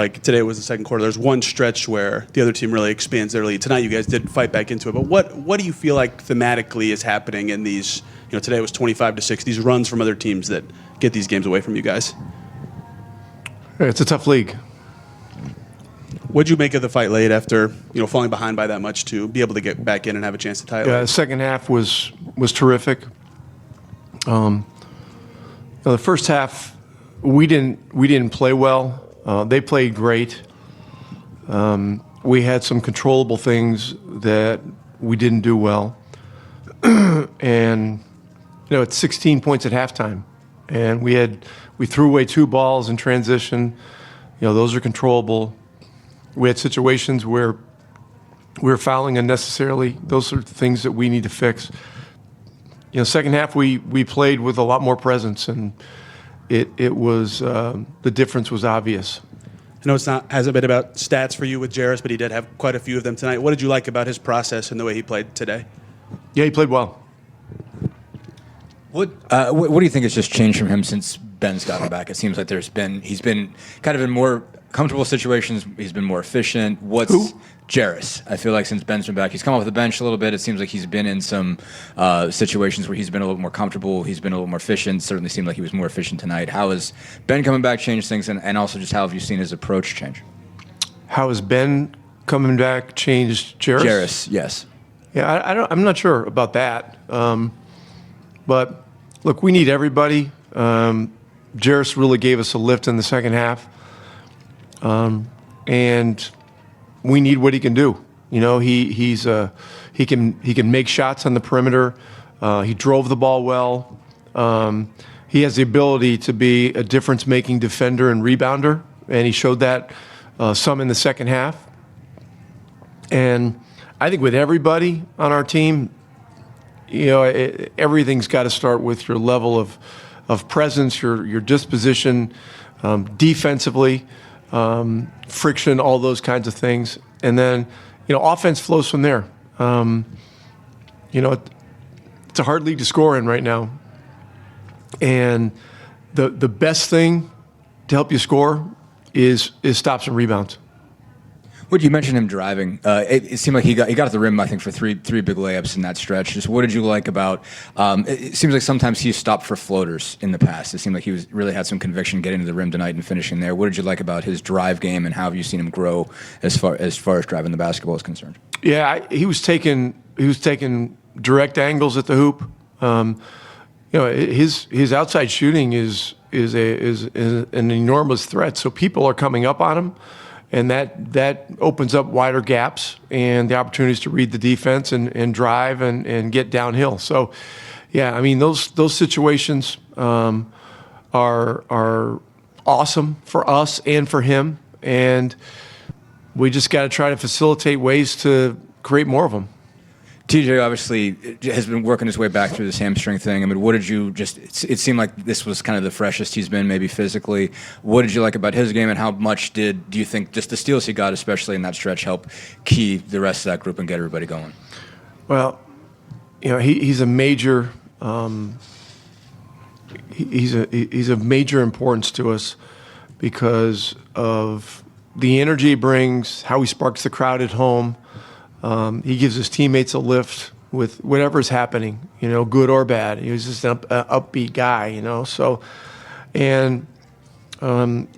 like today was the second quarter. There's one stretch where the other team really expands their lead. Tonight you guys did fight back into it. But what do you feel like thematically is happening in these, today it was 25-6, these runs from other teams that get these games away from you guys? It's a tough league. What'd you make of the fight late after, falling behind by that much to be able to get back in and have a chance to tie it? Yeah, the second half was terrific. The first half we didn't play well. They played great. We had some controllable things that we didn't do well. And it's 16 points at halftime, and we threw away 2 balls in transition. Those are controllable. We had situations where we were fouling unnecessarily. Those are the things that we need to fix. Second half we played with a lot more presence, and it was the difference was obvious. I know hasn't been about stats for you with Jarris, but he did have quite a few of them tonight. What did you like about his process and the way he played today? Yeah, he played well. What do you think has just changed from him since Ben's gotten back? It seems like he's been kind of in more comfortable situations. He's been more efficient. Who? Jarris. I feel like since Ben's been back, he's come off the bench a little bit. It seems like he's been in some situations where he's been a little more comfortable. He's been a little more efficient. Certainly seemed like he was more efficient tonight. How has Ben coming back changed things, and also just how have you seen his approach change? How has Ben coming back changed Jarris? Jarris, yes. Yeah, I'm not sure about that. But look, we need everybody. Jarris really gave us a lift in the second half, and we need what he can do. He can make shots on the perimeter. He drove the ball well. He has the ability to be a difference-making defender and rebounder, and he showed that some in the second half. And I think with everybody on our team, everything's got to start with your level of presence, your disposition, defensively, friction, all those kinds of things. And then, offense flows from there. It's a hard league to score in right now. And the best thing to help you score is stops and rebounds. What you mentioned him driving? It seemed like he got at the rim, I think, for three big layups in that stretch. Just what did you like about? It seems like sometimes he stopped for floaters in the past. It seemed like he really had some conviction getting to the rim tonight and finishing there. What did you like about his drive game, and how have you seen him grow as far as driving the basketball is concerned? Yeah, he was taking direct angles at the hoop. His outside shooting is an enormous threat. So people are coming up on him. And that opens up wider gaps and the opportunities to read the defense and drive and get downhill. So, yeah, I mean, those situations are awesome for us and for him. And we just got to try to facilitate ways to create more of them. TJ obviously has been working his way back through this hamstring thing. I mean, what did you it seemed like this was kind of the freshest he's been maybe physically. What did you like about his game, and how much do you think just the steals he got, especially in that stretch, help key the rest of that group and get everybody going? Well, he's a major he's of major importance to us because of the energy he brings, how he sparks the crowd at home. He gives his teammates a lift with whatever's happening, good or bad. He was just an upbeat guy, So, and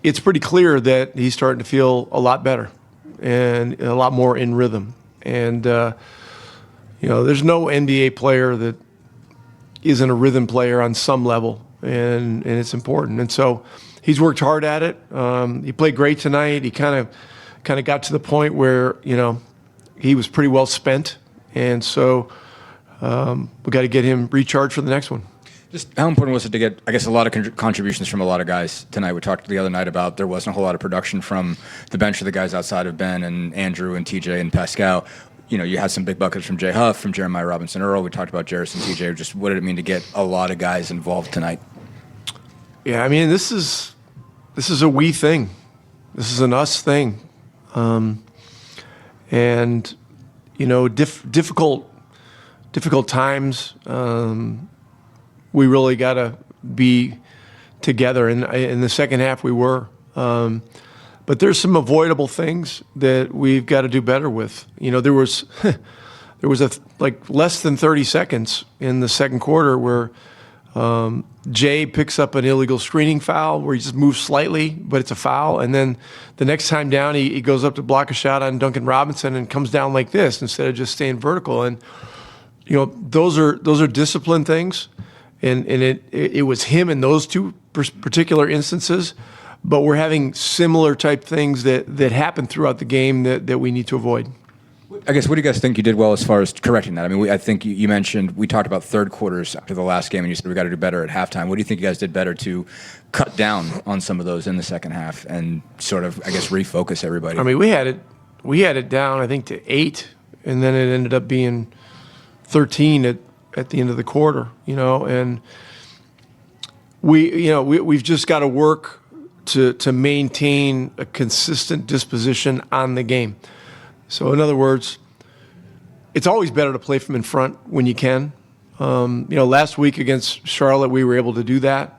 it's pretty clear that he's starting to feel a lot better and a lot more in rhythm. And there's no NBA player that isn't a rhythm player on some level, and it's important. And so he's worked hard at it. He played great tonight. He kind of got to the point where he was pretty well spent, and so we got to get him recharged for the next one. Just how important was it to get, I guess, a lot of contributions from a lot of guys tonight? We talked the other night about there wasn't a whole lot of production from the bench of the guys outside of Ben and Andrew and TJ and Pascal. You had some big buckets from Jay Huff, from Jeremiah Robinson-Earl. We talked about Jarris and TJ. Just what did it mean to get a lot of guys involved tonight? Yeah, I mean, this is a we thing. This is an us thing. And difficult times. We really got to be together. And in the second half, we were. But there's some avoidable things that we've got to do better with. There was less than 30 seconds in the second quarter where Jay picks up an illegal screening foul where he just moves slightly, but it's a foul. And then the next time down, he goes up to block a shot on Duncan Robinson and comes down like this instead of just staying vertical. And those are discipline things, and it was him in those two particular instances. But we're having similar type things that happen throughout the game that we need to avoid. I guess, what do you guys think you did well as far as correcting that? I mean, I think you mentioned, we talked about third quarters after the last game, and you said we got to do better at halftime. What do you think you guys did better to cut down on some of those in the second half and sort of, I guess, refocus everybody? I mean, we had it down, I think, to 8, and then it ended up being 13 at the end of the quarter. And we've just got to work to maintain a consistent disposition on the game. So in other words, it's always better to play from in front when you can. Last week against Charlotte, we were able to do that.